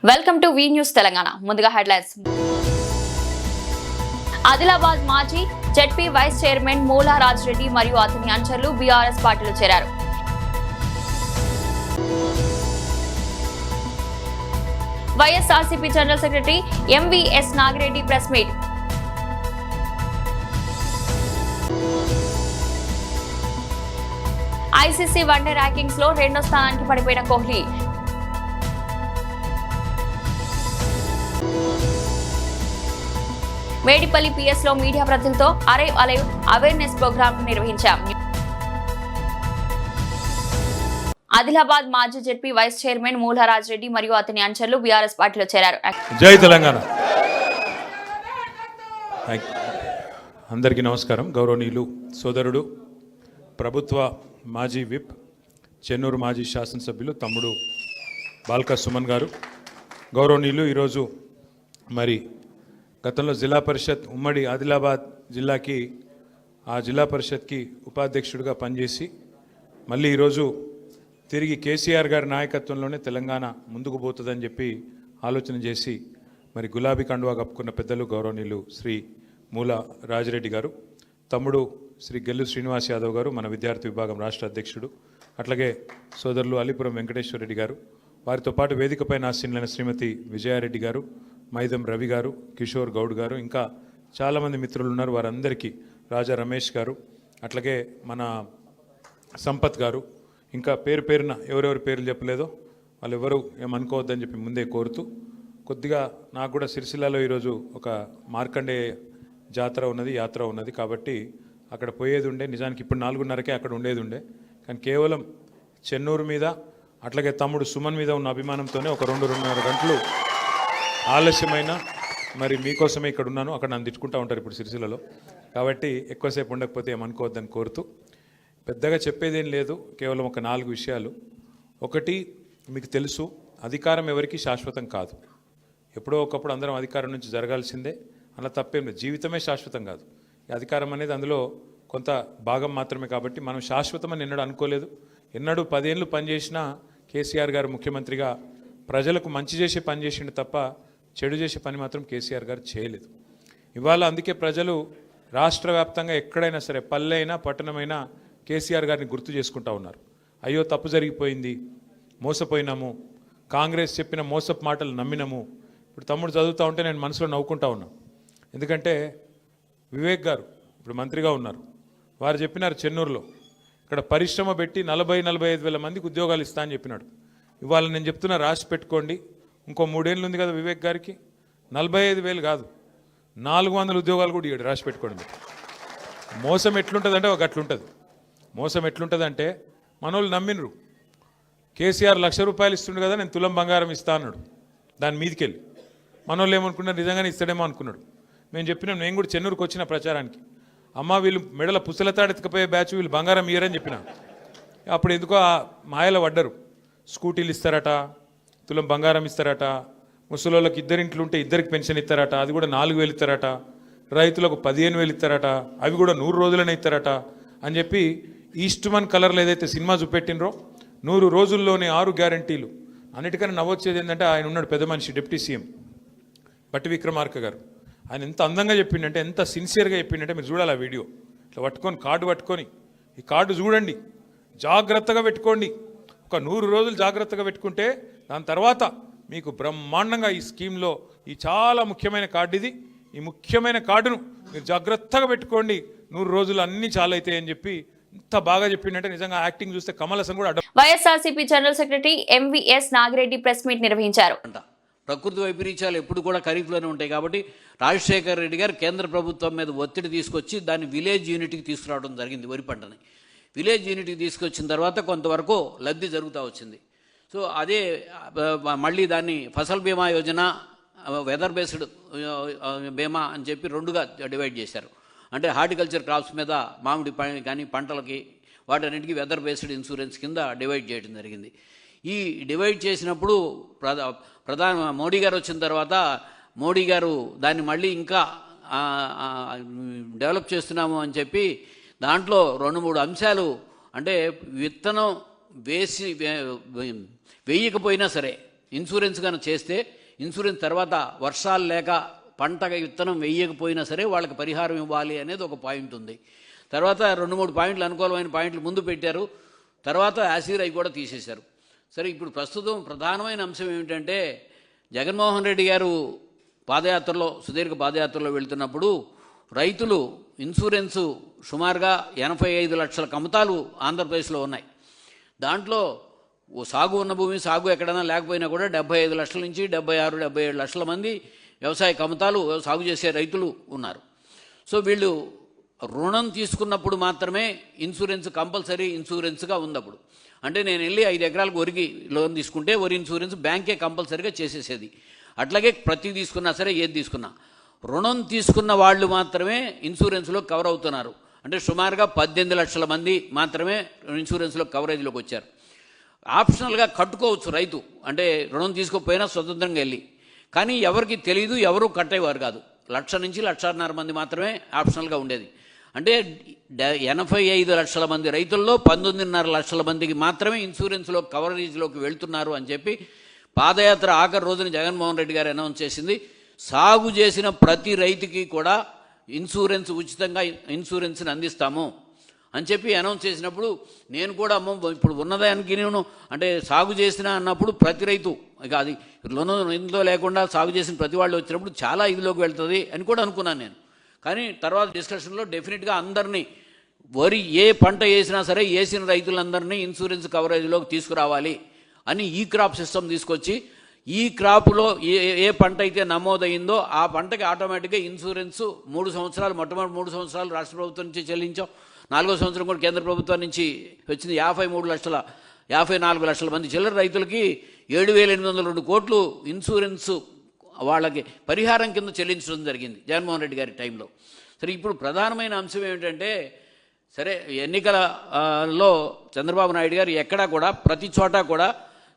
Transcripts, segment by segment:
Welcome to V news Telangana. ముందుగా headlines. Adilabad మాజీ ZP vice chairman మూలా రాజిరెడ్డి మరియు అతని అనుచరులు బీఆర్ఎస్ పార్టీలో చేరారు. YSRCP general secretary MVS Nagireddy press meet. ICC one day rankings లో 2వ స్థానానికి పడిపోయిన కోహ్లీ. మేడిపల్లి పిఎస్ లో మీడియా ప్రతినిధులతో అరైవ్ అలైవ్ అవేర్నెస్ ప్రోగ్రామ్ నిర్వహించాం. ఆదిలాబాద్ మాజీ జెడ్పీ వైస్ చైర్మన్ మూలా రాజిరెడ్డి మరియు అతని అనుచరులు బీఆర్ఎస్ పార్టీలో చేరారు. జై తెలంగాణ. అందరికీ నమస్కారం. గౌరవనీయులు సోదరుడు ప్రభుత్వ మాజీ విప్ చెన్నూరు మాజీ శాసనసభ్యులు తమ్ముడు బాల్కా సుమన్ గారు, గౌరవనీయులు ఈరోజు మరి గతంలో జిల్లా పరిషత్ ఉమ్మడి ఆదిలాబాద్ జిల్లాకి ఆ జిల్లా పరిషత్కి ఉపాధ్యక్షుడిగా పనిచేసి మళ్ళీ ఈరోజు తిరిగి కేసీఆర్ గారి నాయకత్వంలోనే తెలంగాణ ముందుకు పోతుందని చెప్పి ఆలోచన చేసి మరి గులాబీ కండువా కప్పుకున్న పెద్దలు గౌరవనీయులు శ్రీ మూల రాజిరెడ్డి గారు, తమ్ముడు శ్రీ గెల్లు శ్రీనివాస్ యాదవ్ గారు మన విద్యార్థి విభాగం రాష్ట్ర అధ్యక్షుడు, అట్లాగే సోదరులు అలీపురం వెంకటేశ్వర రెడ్డి గారు, వారితో పాటు వేదికపై ఆసీనులైన శ్రీమతి విజయారెడ్డి గారు, మైదం రవి గారు, కిషోర్ గౌడ్ గారు, ఇంకా చాలామంది మిత్రులు ఉన్నారు. వారందరికీ రాజా రమేష్ గారు, అట్లాగే మన సంపత్ గారు, ఇంకా పేరు పేరున ఎవరెవరి పేర్లు చెప్పలేదో వాళ్ళు ఎవరు ఏమనుకోవద్దని చెప్పి ముందే కోరుతూ, కొద్దిగా నాకు కూడా సిరిసిల్లలో ఈరోజు ఒక మార్కండే జాతర ఉన్నది, యాత్ర ఉన్నది, కాబట్టి అక్కడ పోయేది ఉండే. నిజానికి ఇప్పుడు 4:30కే అక్కడ ఉండేది ఉండే, కానీ కేవలం చెన్నూరు మీద అట్లాగే తమ్ముడు సుమన్ మీద ఉన్న అభిమానంతోనే ఒక 2-2.5 గంటలు ఆలస్యమైన మరి మీకోసమే ఇక్కడ ఉన్నాను. అక్కడ నన్ను తిట్టుకుంటూ ఉంటారు ఇప్పుడు సిరిసిల్లలో, కాబట్టి ఎక్కువసేపు ఉండకపోతే ఏమనుకోవద్దని కోరుతూ, పెద్దగా చెప్పేదేం లేదు, కేవలం ఒక 4 విషయాలు. ఒకటి, మీకు తెలుసు అధికారం ఎవరికి శాశ్వతం కాదు. ఎప్పుడో ఒకప్పుడు అందరం అధికారం నుంచి జరగాల్సిందే, అలా తప్పేం లేదు. జీవితమే శాశ్వతం కాదు. ఈ అధికారం అనేది అందులో కొంత భాగం మాత్రమే, కాబట్టి మనం శాశ్వతమని ఎన్నడూ అనుకోలేదు. ఎన్నడూ 10 ఏళ్ళు పనిచేసినా కేసీఆర్ గారు ముఖ్యమంత్రిగా ప్రజలకు మంచి చేసే పని చేసిండు తప్ప చెడు చేసే పని మాత్రం కేసీఆర్ గారు చేయలేదు. ఇవాళ అందుకే ప్రజలు రాష్ట్ర వ్యాప్తంగా ఎక్కడైనా సరే, పల్లె అయినా పట్టణమైనా కేసీఆర్ గారిని గుర్తు చేసుకుంటూ ఉన్నారు. అయ్యో తప్పు జరిగిపోయింది, మోసపోయినాము, కాంగ్రెస్ చెప్పిన మోసపు మాటలు నమ్మినాము. ఇప్పుడు తమ్ముడు చదువుతూ ఉంటే నేను మనసులో నవ్వుకుంటా ఉన్నాను. ఎందుకంటే వివేక్ గారు ఇప్పుడు మంత్రిగా ఉన్నారు, వారు చెప్పినారు చెన్నూరులో ఇక్కడ పరిశ్రమ పెట్టి 40-45 వేల మందికి ఉద్యోగాలు ఇస్తా అని చెప్పినాడు. ఇవాళ నేను చెప్తున్నా, రాసి పెట్టుకోండి, ఇంకో 3 ఏళ్ళు ఉంది కదా వివేక్ గారికి, 45,000 కాదు 400 ఉద్యోగాలు కూడా ఇవ్వడు, రాసి పెట్టుకోండి. మోసం ఎట్లుంటుందంటే ఒక అట్లుంటుంది. మోసం ఎట్లుంటుందంటే మనోళ్ళు నమ్మినరు, కేసీఆర్ ₹1,00,000 ఇస్తుండు కదా, నేను తులం బంగారం ఇస్తా అన్నాడు. దాని మీదకి వెళ్ళి మనోళ్ళు ఏమనుకున్నారు, నిజంగానే ఇస్తాడేమో అనుకున్నాడు. మేము చెప్పినాం, నేను కూడా చెన్నూరుకు వచ్చిన ప్రచారానికి, అమ్మ వీళ్ళు మెడల పుసలతాడెత్తుకపోయే బ్యాచ్, వీళ్ళు బంగారం ఇయ్యరని చెప్పిన. అప్పుడు ఎందుకో ఆ మాయలో పడ్డరు. స్కూటీలు ఇస్తారట, తులం బంగారం ఇస్తారట, ముసలోళ్ళకి 2 ఇంట్లు ఉంటే 2కి పెన్షన్ ఇస్తారట, అది కూడా 4,000 ఇస్తారట, రైతులకు 15,000 ఇస్తారట, అవి కూడా 100 రోజులనే ఇస్తారట అని చెప్పి ఈస్ట్మన్ కలర్లో ఏదైతే సినిమా చూపెట్టినరో 100 రోజుల్లోనే 6 గ్యారంటీలు. అన్నిటికన్నా నవ్వొచ్చేది ఏంటంటే ఆయన ఉన్నాడు పెద్ద మనిషి, డిప్యూటీ సీఎం బట్టి విక్రమార్క గారు. ఆయన ఎంత అందంగా చెప్పిండంటే, ఎంత సిన్సియర్గా చెప్పిండంటే, మీరు చూడాలి ఆ వీడియో. ఇట్లా పట్టుకొని కార్డు పట్టుకొని, ఈ కార్డు చూడండి, జాగ్రత్తగా పెట్టుకోండి, ఒక 100 రోజులు జాగ్రత్తగా పెట్టుకుంటే దాని తర్వాత మీకు బ్రహ్మాండంగా ఈ స్కీమ్లో ఈ చాలా ముఖ్యమైన కార్డు ఇది, ఈ ముఖ్యమైన కార్డును మీరు జాగ్రత్తగా పెట్టుకోండి, 100 రోజులు అన్నీ చాలా అవుతాయి అని చెప్పి ఎంత బాగా చెప్పిండంటే, నిజంగా యాక్టింగ్ చూస్తే కమల్ హాసన్ కూడా. YSRCP general secretary MVS Nagireddy press meet నిర్వహించారు. ప్రకృతి వైపరీత్యాలు ఎప్పుడు కూడా ఖరీఫ్లోనే ఉంటాయి, కాబట్టి రాజశేఖర రెడ్డి గారు కేంద్ర ప్రభుత్వం మీద ఒత్తిడి తీసుకొచ్చి దాన్ని విలేజ్ యూనిట్కి తీసుకురావడం జరిగింది. వరి పంటని విలేజ్ యూనిట్కి తీసుకొచ్చిన తర్వాత కొంతవరకు లబ్ధి జరుగుతూ వచ్చింది. సో అదే మళ్ళీ దాన్ని ఫసల్ బీమా యోజన, వెదర్ బేస్డ్ బీమా అని చెప్పి 2గా డివైడ్ చేశారు. అంటే హార్టికల్చర్ క్రాప్స్ మీద మామిడి కానీ పంటలకి వాటన్నిటికీ వెదర్ బేస్డ్ ఇన్సూరెన్స్ కింద డివైడ్ చేయడం జరిగింది. ఈ డివైడ్ చేసినప్పుడు ప్రధాని మోడీ గారు వచ్చిన తర్వాత మోడీ గారు దాన్ని మళ్ళీ ఇంకా డెవలప్ చేస్తున్నాము అని చెప్పి దాంట్లో 2-3 అంశాలు, అంటే విత్తనం వేయకపోయినా సరే ఇన్సూరెన్స్ కనుక చేస్తే ఇన్సూరెన్స్ తర్వాత వర్షాలు లేక పంట విత్తనం వేయకపోయినా సరే వాళ్ళకి పరిహారం ఇవ్వాలి అనేది ఒక పాయింట్ ఉంది. తర్వాత 2-3 పాయింట్లు అనుకూలమైన పాయింట్లు ముందు పెట్టారు. తర్వాత యాసిడ్ అవి కూడా తీసేశారు. సరే, ఇప్పుడు ప్రస్తుతం ప్రధానమైన అంశం ఏమిటంటే జగన్మోహన్ రెడ్డి గారు పాదయాత్రలో సుదీర్ఘ పాదయాత్రలో వెళ్తున్నప్పుడు రైతులు ఇన్సూరెన్సు సుమారుగా 85 లక్షల కమతాలు ఆంధ్రప్రదేశ్లో ఉన్నాయి. దాంట్లో సాగు ఉన్న భూమి సాగు ఎక్కడైనా లేకపోయినా కూడా 75 లక్షల నుంచి 76-77 లక్షల మంది వ్యవసాయ కమతాలు సాగు చేసే రైతులు ఉన్నారు. సో వీళ్ళు రుణం తీసుకున్నప్పుడు మాత్రమే ఇన్సూరెన్స్ కంపల్సరీ ఇన్సూరెన్స్గా ఉన్నప్పుడు, అంటే నేను వెళ్ళి 5 ఎకరాలకు వరికి లోన్ తీసుకుంటే వరి ఇన్సూరెన్స్ బ్యాంకే కంపల్సరీగా చేసేసేది. అట్లాగే ప్రతి తీసుకున్నా సరే ఏది తీసుకున్నా రుణం తీసుకున్న వాళ్ళు మాత్రమే ఇన్సూరెన్స్లో కవర్ అవుతున్నారు. అంటే సుమారుగా 18 లక్షల మంది మాత్రమే ఇన్సూరెన్స్లో కవరేజ్లోకి వచ్చారు. ఆప్షనల్గా కట్టుకోవచ్చు రైతు, అంటే రుణం తీసుకోకపోయినా స్వతంత్రంగా వెళ్ళి. కానీ ఎవరికి తెలియదు, ఎవరు కట్టేవారు కాదు. 1,00,000 నుంచి 1,50,000 మంది మాత్రమే ఆప్షనల్గా ఉండేది. అంటే 85 లక్షల మంది రైతుల్లో 19.5 లక్షల మందికి మాత్రమే ఇన్సూరెన్స్లో కవరేజ్లోకి వెళ్తున్నారు అని చెప్పి పాదయాత్ర ఆఖరి రోజున జగన్మోహన్ రెడ్డి గారు అనౌన్స్ చేసింది. సాగు చేసిన ప్రతి రైతుకి కూడా ఇన్సూరెన్స్ ఉచితంగా ఇన్సూరెన్స్ని అందిస్తాము అని చెప్పి అనౌన్స్ చేసినప్పుడు నేను కూడా ఇప్పుడు ఉన్నదానికి నేను అంటే సాగు చేసిన అన్నప్పుడు ప్రతి రైతు ఇక అది ఇందులో లేకుండా సాగు చేసిన ప్రతి వాళ్ళు వచ్చినప్పుడు చాలా ఇదిలోకి వెళ్తుంది అని కూడా అనుకున్నాను నేను. కానీ తర్వాత డిస్కషన్లో డెఫినెట్గా అందరినీ వరి ఏ పంట వేసినా సరే వేసిన రైతులందరినీ ఇన్సూరెన్స్ కవరేజ్లోకి తీసుకురావాలి అని ఈ క్రాప్ సిస్టమ్ తీసుకొచ్చి ఈ క్రాప్లో ఏ పంట అయితే నమోదైందో ఆ పంటకి ఆటోమేటిక్గా ఇన్సూరెన్స్ 3 సంవత్సరాలు మొట్టమొదటి 3 సంవత్సరాలు రాష్ట్ర ప్రభుత్వం నుంచి చెల్లించాం. 4వ సంవత్సరం కూడా కేంద్ర ప్రభుత్వం నుంచి వచ్చింది. 54 లక్షల మంది చిల్లర రైతులకి 7,802 కోట్లు ఇన్సూరెన్స్ వాళ్ళకి పరిహారం కింద చెల్లించడం జరిగింది జగన్మోహన్ రెడ్డి గారి టైంలో. సరే, ఇప్పుడు ప్రధానమైన అంశం ఏమిటంటే సరే ఎన్నికలలో చంద్రబాబు నాయుడు గారు ఎక్కడా కూడా ప్రతి చోట కూడా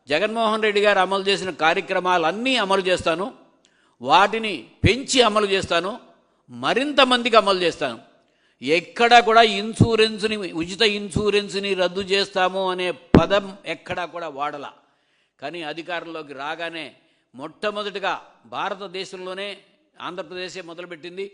జగన్మోహన్ రెడ్డి గారు అమలు చేసిన కార్యక్రమాలన్నీ అమలు చేస్తాను, వాటిని పెంచి అమలు చేస్తాను, మరింత మందికి అమలు చేస్తాను, ఎక్కడా కూడా ఇన్సూరెన్స్ని ఉచిత ఇన్సూరెన్స్ని రద్దు చేస్తాము అనే పదం ఎక్కడా కూడా వాడలా. కానీ అధికారంలోకి రాగానే మొట్టమొదటిగా భారతదేశంలోనే ఆంధ్రప్రదేశే మొదలుపెట్టింది.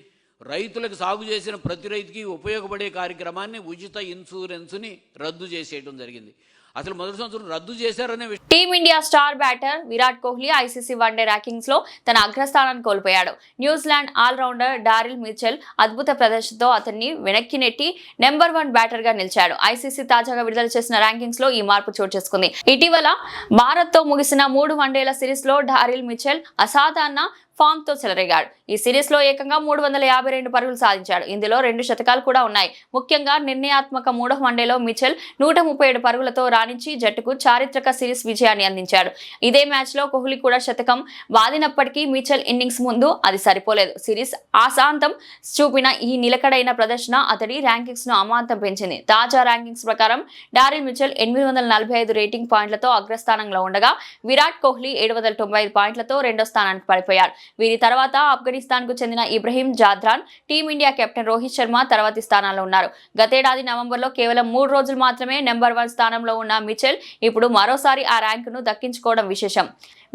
రైతులకు సాగు చేసిన ప్రతి రైతుకి ఉపయోగపడే కార్యక్రమాన్ని ఉచిత ఇన్సూరెన్స్ని రద్దు చేసేయడం జరిగింది. అసలు మొదటి సంవత్సరం రద్దు చేశారనే team India star batter Virat Kohli ICC one day rankings లో తన అగ్రస్థానాన్ని కోల్పోయాడు. న్యూజిలాండ్ ఆల్రౌండర్ డారిల్ మిచెల్ అద్భుత ప్రదర్శనతో అతన్ని వెనక్కి నెట్టి నెంబర్ 1 బ్యాటర్ గా నిలిచాడు. ఐసీసీ తాజాగా విడుదల చేసిన ర్యాంకింగ్స్ లో ఈ మార్పు చోటు చేసుకుంది. ఇటీవల భారత్ తో ముగిసిన 3 వన్డేల సిరీస్ లో డారిల్ మిచెల్ అసాధారణ ఫామ్ తో చెలరేగాడు. ఈ సిరీస్ లో ఏకంగా 352 పరుగులు సాధించాడు. ఇందులో 2 శతకాలు కూడా ఉన్నాయి. ముఖ్యంగా నిర్ణయాత్మక 3వ వన్డేలో మిచెల్ 137 పరుగులతో రాణించి జట్టుకు చారిత్రక సిరీస్ విజయాన్ని అందించాడు. ఇదే మ్యాచ్ లో కోహ్లీ కూడా శతకం వాదినప్పటికీ మిచెల్ ఇన్నింగ్స్ ముందు అది సరిపోలేదు. సిరీస్ ఆశాంతం చూపిన ఈ నిలకడైన ప్రదర్శన అతడి ర్యాంకింగ్స్ ను అమాంతం పెంచింది. తాజా ర్యాంకింగ్స్ ప్రకారం డారిల్ మిచెల్ 845 రేటింగ్ పాయింట్లతో అగ్రస్థానంలో ఉండగా విరాట్ కోహ్లీ 795 పాయింట్లతో 2వ స్థానానికి పడిపోయాడు. వీరి తర్వాత ఆఫ్ఘనిస్తాన్ కు చెందిన ఇబ్రహీం జాద్రాన్, టీమిండియా కెప్టెన్ రోహిత్ శర్మ తర్వాతి స్థానాల్లో ఉన్నారు. గతేడాది నవంబర్లో కేవలం 3 రోజులు మాత్రమే నెంబర్ 1 స్థానంలో ఉన్న మిచెల్ ఇప్పుడు మరోసారి ఆ ర్యాంకును దక్కించుకోవడం విశేషం.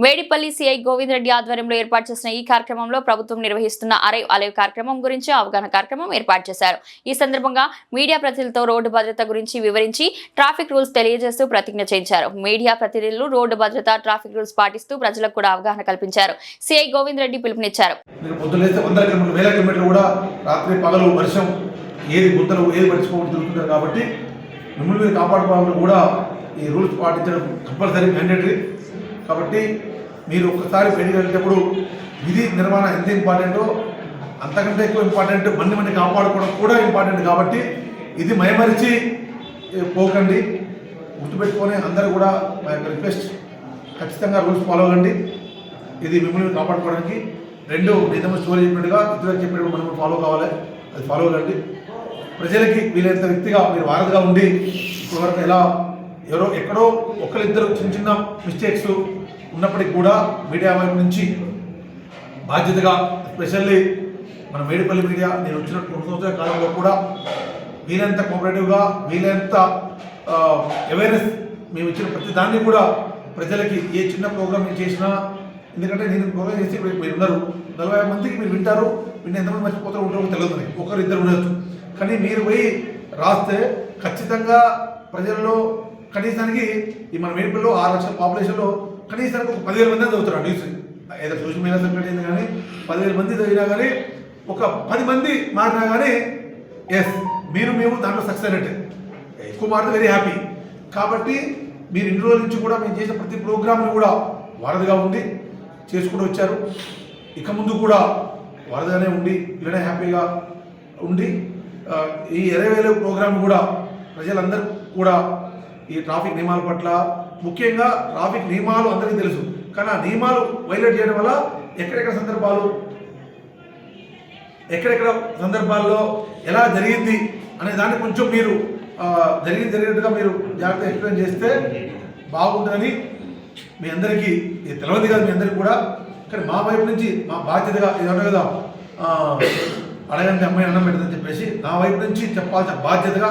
వేడిపల్లి సిఐ గోవింద్ రెడ్డి ఆధ్వర్యంలో ఏర్పాటు చేసిన ఈ కార్యక్రమంలో ప్రభుత్వం నిర్వహిస్తున్న అరైవ్ అలైవ్ కార్యక్రమం గురించి అవగాహన కార్యక్రమం ఏర్పాటు చేశారు. ఈ సందర్భంగా మీడియా ప్రతినిధులతో రోడ్డు భద్రత గురించి వివరించి ట్రాఫిక్ రూల్స్ తెలియజేస్తూ ప్రతిజ్ఞ చేయించారు. మీడియా ప్రతినిధులు రోడ్డు భద్రత, ట్రాఫిక్ రూల్స్ పాటిస్తూ ప్రజలకు కూడా అవగాహన కల్పించారు. సిఐ గోవింద్ రెడ్డి పిలుపునిచ్చారు. కాబట్టి మీరు ఒక్కసారి బయటికి వెళ్ళేటప్పుడు విధి నిర్వహణ ఎంత ఇంపార్టెంటో అంతకంటే ఎక్కువ ఇంపార్టెంట్ మంది కాపాడుకోవడం కూడా ఇంపార్టెంట్. కాబట్టి ఇది మైమరిచి పోకండి, గుర్తుపెట్టుకొని అందరూ కూడా మా యొక్క రిక్వెస్ట్, ఖచ్చితంగా రూల్స్ ఫాలో అవ్వండి. ఇది మిమ్మల్ని కాపాడుకోవడానికి. 2 నిజంగా స్టోరీ చెప్పినట్టుగా ఇతరులకు చెప్పినప్పుడు మనం ఫాలో కావాలి, అది ఫాలో అవ్వండి. ప్రజలకి వీలైనంత వ్యక్తిగా మీరు వారధిగా ఉండి ఇప్పటివరకు ఎలా ఎక్కడో ఒకరిద్దరు చిన్న మిస్టేక్స్ ఉన్నప్పటికీ కూడా మీడియా వైపు నుంచి బాధ్యతగా, ఎస్పెషల్లీ మన మేడిపల్లి మీడియా నేను వచ్చిన 2 సంవత్సరాల కాలంలో కూడా వీలైనంత కోఆపరేటివ్గా, వీలైనంత అవేర్నెస్ మేము ఇచ్చిన ప్రతి దాన్ని కూడా ప్రజలకి ఏ చిన్న ప్రోగ్రామ్ నేను చేసినా, ఎందుకంటే నేను ప్రోగ్రామ్ చేసి ఇప్పుడు మీరు ఉన్నారు 40 మందికి మీరు వింటారు, విన్న ఎంతమంది మర్చిపోతారో ఉంటారో తెలియదు, ఒకరు ఇద్దరు ఉండొచ్చు. కానీ మీరు పోయి రాస్తే ఖచ్చితంగా ప్రజల్లో కనీసానికి ఈ మన మేడ్పల్లో 6 లక్షల పాపులేషన్లో కనీసానికి ఒక 10,000 మంది చదువుతారు ఆ న్యూస్. ఏదో సోషల్ మీడియా సెక్రటరీ అయింది కానీ 10,000 మంది చదివినా కానీ ఒక 10 మంది మారినా కానీ ఎస్ మేము దాంట్లో సక్సెస్ అయినట్టే. ఎక్కువ మారితే వెరీ హ్యాపీ. కాబట్టి మీరు ఇన్ని రోజుల నుంచి కూడా మేము చేసే ప్రతి ప్రోగ్రామ్ని కూడా వారధిగా ఉండి చేసుకుంటూ వచ్చారు. ఇక ముందు కూడా వారధిగానే ఉండి ఇలానే హ్యాపీగా ఉండి ఈ 20,000 ప్రోగ్రామ్ కూడా ప్రజలందరూ కూడా ఈ ట్రాఫిక్ నియమాల పట్ల, ముఖ్యంగా ట్రాఫిక్ నియమాలు అందరికీ తెలుసు, కానీ ఆ నియమాలు వైలేట్ చేయడం వల్ల ఎక్కడెక్కడ సందర్భాల్లో ఎలా జరిగింది అనే దాన్ని కొంచెం మీరు జరిగినట్టుగా మీరు జాగ్రత్తగా ఎక్స్ప్లెయిన్ చేస్తే బాగుంటుందని మీ అందరికీ తెలియదు కాదు, మీ అందరికీ కూడా. కానీ మా వైపు నుంచి మా బాధ్యతగా ఏదంటే కదా అడగండి అమ్మాయి అన్నం పెట్టదని చెప్పేసి నా వైపు నుంచి చెప్పాల్సిన బాధ్యతగా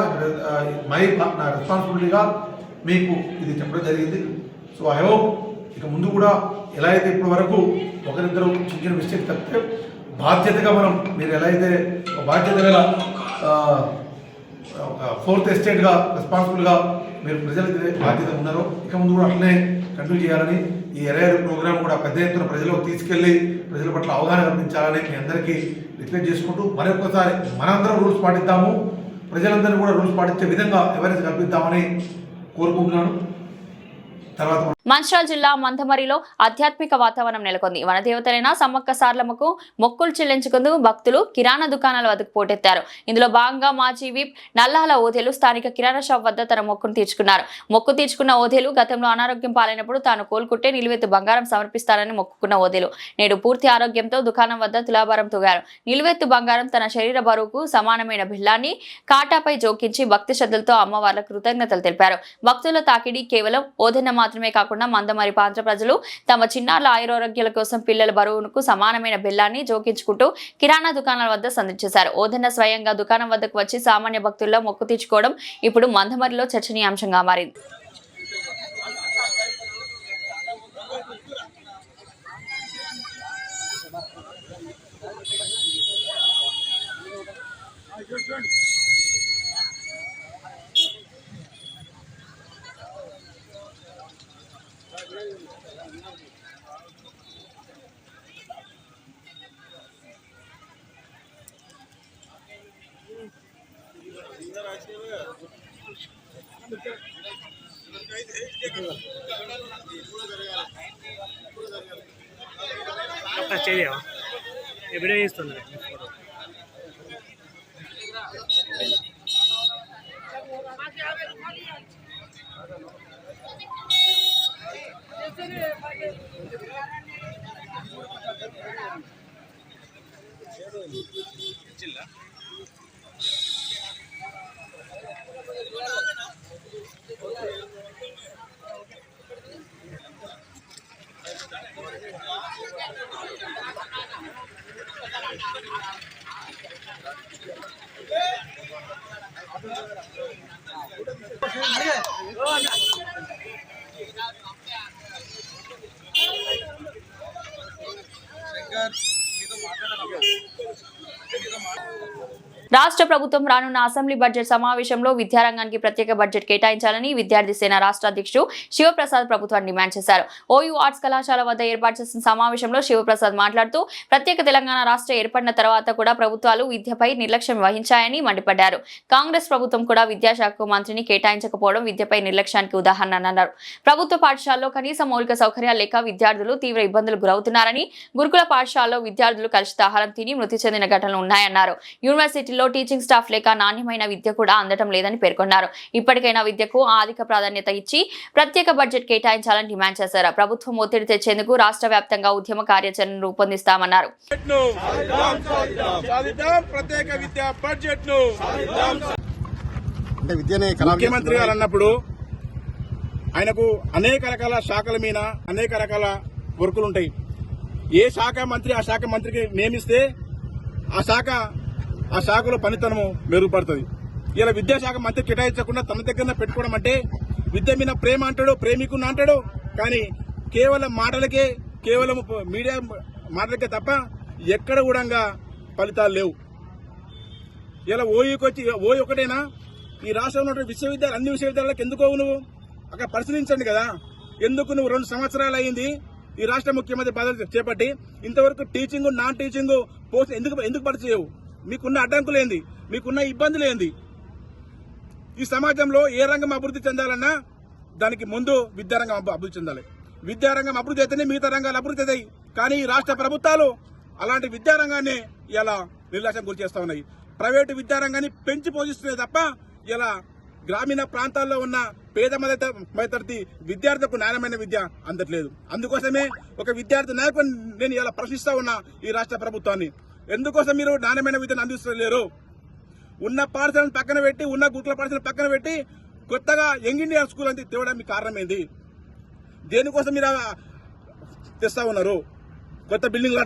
నా రెస్పాన్సిబిలిటీగా మీకు ఇది చెప్పడం జరిగింది. సో ఐ హోప్ ఇక ముందు కూడా ఎలా అయితే ఇప్పటి వరకు ఒకరిద్దరు చిన్న మిస్టేక్ తప్పితే బాధ్యతగా మీరు ఎలా అయితే బాధ్యత గల ఫోర్త్ ఎస్టేట్గా రెస్పాన్సిబుల్గా మీరు ప్రజలకి బాధ్యత ఉన్నారో ఇక ముందు కూడా అట్లనే కంటిన్యూ చేయాలని, ఈ 20 ప్రోగ్రాం కూడా పెద్ద ఎత్తున ప్రజలకు తీసుకెళ్లి ప్రజల పట్ల అవగాహన కల్పించాలని మీ అందరికీ రిక్వెస్ట్ చేసుకుంటూ మరొకసారి మనందరం రూల్స్ పాటిద్దాము, ప్రజలందరూ కూడా రూల్స్ పాటించే విధంగా అవేర్నెస్ కల్పిద్దామని కోరుకుంటున్నాను. తర్వాత మంచిర్యాల జిల్లా మందమరిలో ఆధ్యాత్మిక వాతావరణం నెలకొంది. వనదేవతలైన సమ్మక్క సార్లమ్మకు మొక్కులు చెల్లించుకుందుకు భక్తులు కిరాణా దుకాణాల వద్దకు పోటెత్తారు. ఇందులో భాగంగా మాజీ విప్ నల్లాల ఓదేలు స్థానిక కిరాణా షాప్ వద్ద తన మొక్కును తీర్చుకున్నారు. మొక్కు తీర్చుకున్న ఓదేలు గతంలో అనారోగ్యం పాలైనప్పుడు తాను కోలుకుంటే నిలువెత్తు బంగారం సమర్పిస్తానని మొక్కుకున్న ఓదేలు నేడు పూర్తి ఆరోగ్యంతో దుకాణం వద్ద తులాభారం తూగారు. నిలువెత్తు బంగారం తన శరీర బరువుకు సమానమైన బిల్లాన్ని కాటాపై జోకించి భక్తి శ్రద్ధలతో అమ్మవార్లకు కృతజ్ఞతలు తెలిపారు. భక్తుల తాకిడి కేవలం ఓదెన్న మాత్రమే కాకుండా మందమరి ప్రాంత ప్రజలు తమ చిన్నారుల ఆయురారోగ్యాల కోసం పిల్లల బరువుకు సమానమైన బెల్లాన్ని జోకించుకుంటూ కిరాణా దుకాణాల వద్ద సందర్శించారు. ఓదెన్న స్వయంగా దుకాణం వద్దకు వచ్చి సామాన్య భక్తుల్లో మొక్కు తీర్చుకోవడం ఇప్పుడు మందమరిలో చర్చనీయాంశంగా మారింది. ఎప్పుడే చేస్తుంది రాష్ట్ర ప్రభుత్వం రానున్న అసెంబ్లీ బడ్జెట్ సమావేశంలో విద్యారంగానికి ప్రత్యేక బడ్జెట్ కేటాయించాలని విద్యార్థి సేన రాష్ట్ర అధ్యక్షుడు శివప్రసాద్ ప్రభుత్వాన్ని డిమాండ్ చేశారు. ఓయూ ఆర్ట్స్ కళాశాల వద్ద ఏర్పాటు చేసిన సమావేశంలో శివప్రసాద్ మాట్లాడుతూ ప్రత్యేక తెలంగాణ రాష్ట్ర ఏర్పడిన తర్వాత కూడా ప్రభుత్వాలు విద్యపై నిర్లక్ష్యం వహించాయని మండిపడ్డారు. కాంగ్రెస్ ప్రభుత్వం కూడా విద్యాశాఖ మంత్రిని కేటాయించకపోవడం విద్యపై నిర్లక్ష్యానికి ఉదాహరణ అన్నారు. ప్రభుత్వ పాఠశాలలో కనీస మౌలిక సౌకర్యాలు లేక విద్యార్థులు తీవ్ర ఇబ్బందులు గురవుతున్నారని, గురుకుల పాఠశాలలో విద్యార్థులు కలుషిత ఆహారం తిని మృతి చెందిన ఘటనలు ఉన్నాయన్నారు. యూనివర్సిటీలో టీచింగ్ స్టాఫ్ లేక నాణ్యమైన విద్య కూడా అందటం లేదని పేర్కొన్నారు. ఇప్పటికైనా విద్యకు అధిక ప్రాధాన్యత ఇచ్చి ప్రత్యేక బడ్జెట్ కేటాయించాలని డిమాండ్ చేశారు. ప్రభుత్వం ఒత్తిడి తెచ్చేందుకు రాష్ట్ర వ్యాప్తంగా ఉద్యమ కార్యాచరణను రూపొందిస్తామన్నారు. ముఖ్యమంత్రి గారు అన్నప్పుడు ఆయనకు అనేక రకాల శాఖల మీద అనేక రకాల వర్కులు ఉంటాయి. ఏ శాఖ మంత్రి ఆ శాఖ మంత్రికి నియమిస్తే ఆ శాఖలో పనితనము మెరుగుపడుతుంది. ఇలా విద్యాశాఖ మంత్రి కేటాయించకుండా తన దగ్గర పెట్టుకోవడం అంటే విద్య మీద ప్రేమ అంటాడు, ప్రేమికుని అంటాడు, కానీ కేవలం మాటలకే, కేవలం మీడియా మాటలకే తప్ప ఎక్కడ కూడా ఫలితాలు లేవు. ఇలా ఓయి ఒకటేనా ఈ రాష్ట్రంలో ఉన్న విశ్వవిద్యాలయాలు, అన్ని విశ్వవిద్యాలయాలకు ఎందుకో నువ్వు అక్కడ పరిశీలించండి కదా. ఎందుకు నువ్వు 2 సంవత్సరాలు అయింది ఈ రాష్ట్ర ముఖ్యమంత్రి పదవి చేపట్టి, ఇంతవరకు టీచింగ్, నాన్ టీచింగ్ పోస్ట్ ఎందుకు భర్తీ చేయవు? మీకున్న అడ్డంకులేంది? మీకున్న ఇబ్బందులేంది? ఈ సమాజంలో ఏ రంగం అభివృద్ధి చెందాలన్నా దానికి ముందు విద్యారంగం అభివృద్ధి చెందాలి. విద్యారంగం అభివృద్ధి అయితేనే మిగతా రంగాలు అభివృద్ధి అవుతాయి. కానీ ఈ రాష్ట్ర ప్రభుత్వాలు అలాంటి విద్యారంగాన్ని ఇలా నిర్లక్ష్యం గురి చేస్తా ఉన్నాయి. ప్రైవేటు విద్యారంగాన్ని పెంచి పోషిస్తున్నాయి తప్ప ఇలా గ్రామీణ ప్రాంతాల్లో ఉన్న పేద మధ్యతరగతి విద్యార్థులకు నాణ్యమైన విద్య అందట్లేదు. అందుకోసమే ఒక విద్యార్థి నాయకుడు నేను ఇలా ప్రశ్నిస్తా ఉన్నా ఈ రాష్ట్ర ప్రభుత్వాన్ని, ఎందుకోసం మీరు నాణ్యమైన విద్యను అందిస్తలేరు? ఉన్న పాఠశాలను పక్కన పెట్టి, ఉన్న గురుకుల పాఠశాలను పక్కన పెట్టి కొత్తగా యంగ్ ఇండియా స్కూల్ అని తేవడానికి కారణం ఏంది? దేనికోసం మీరు తెస్తా ఉన్నారు? కొత్త బిల్డింగ్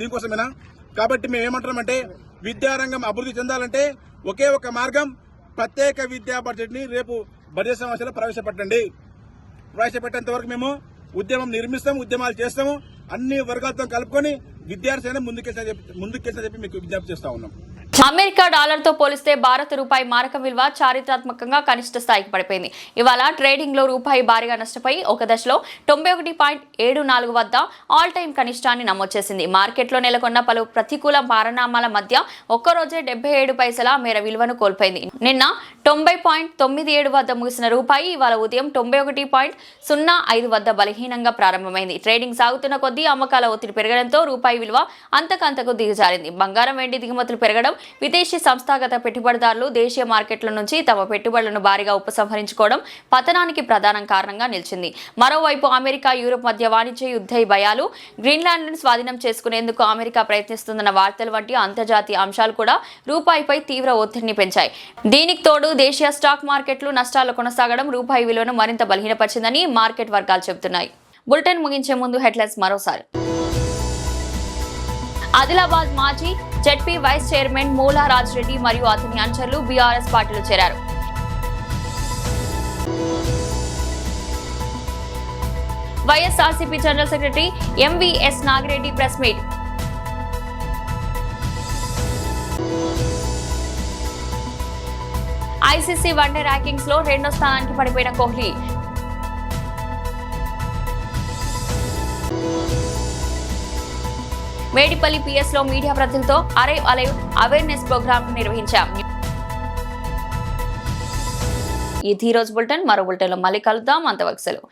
దీనికోసమేనా? కాబట్టి మేము ఏమంటున్నామంటే, విద్యారంగం అభివృద్ధి చెందాలంటే ఒకే ఒక మార్గం, ప్రత్యేక విద్యా బడ్జెట్ ని రేపు బడ్జెట్ సమావేశంలో ప్రవేశపెట్టండి. ప్రవేశపెట్టేంత వరకు మేము ఉద్యమం నిర్మిస్తాము, ఉద్యమాలు చేస్తాము. అన్ని వర్గాలతో కలుపుకొని విద్యార్థి ముందుకెళ్ళని చెప్పి మీకు విజ్ఞప్తి చేస్తా ఉన్నాం. అమెరికా డాలర్తో పోలిస్తే భారత రూపాయి మారకం విలువ చారిత్రాత్మకంగా కనిష్ట స్థాయికి పడిపోయింది. ఇవాళ ట్రేడింగ్లో రూపాయి భారీగా నష్టపోయి ఒక దశలో 91.74 వద్ద ఆల్ టైమ్ కనిష్టాన్ని నమోదు చేసింది. మార్కెట్లో నెలకొన్న పలు ప్రతికూల పరిణామాల మధ్య ఒక్కరోజే 77 పైసల మేర విలువను కోల్పోయింది. నిన్న 90.97 వద్ద ముగిసిన రూపాయి ఇవాళ ఉదయం 91.05 వద్ద బలహీనంగా ప్రారంభమైంది. ట్రేడింగ్ సాగుతున్న కొద్దీ అమ్మకాల ఒత్తిడి పెరగడంతో రూపాయి విలువ అంతకంతకు దిగజారింది. బంగారం, వెండి దిగుమతులు పెరగడం, విదేశీ సంస్థాగత పెట్టుబడిదారులు దేశీయ మార్కెట్ల నుంచి తమ పెట్టుబడులను భారీగా ఉపసంహరించుకోవడం పతనానికి ప్రధాన కారణంగా నిలిచింది. మరోవైపు అమెరికా, యూరోప్ మధ్య వాణిజ్య యుద్ధ భయాలు, గ్రీన్లాండ్ను స్వాధీనం చేసుకునేందుకు అమెరికా ప్రయత్నిస్తున్న వార్తలు వంటి అంతర్జాతీయ అంశాలు కూడా రూపాయిపై తీవ్ర ఒత్తిడిని పెంచాయి. దీనికి తోడు దేశీయ స్టాక్ మార్కెట్లు నష్టాలు కొనసాగడం రూపాయి విలువను మరింత బలహీనపరిచిందని మార్కెట్ వర్గాలు చెబుతున్నాయి. బులెటిన్ ముగించే ముందు హెడ్లైన్స్ మరోసారి. ఆదిలాబాద్ మాజీ జెడ్పీ వైస్ చైర్మన్ మూలా రాజ్రెడ్డి మరియు అతని అనుచరులు బీఆర్ఎస్ పార్టీలో చేరారు. YSRCP general secretary MVS Nagireddy press meet. ICC one day rankings లో 2వ స్థానానికి పడిపోయిన కోహ్లీ. మేడిపల్లి పిఎస్ లో మీడియా ప్రతినిధులతో అరైవ్ అలైవ్ అవేర్నెస్ ప్రోగ్రామ్ నిర్వహించాం. ఇది ఈ రోజు బులెటిన్. మరో బులెటిన్ లో మళ్ళీ కలుద్దాం. అంతవరకు సెలవు.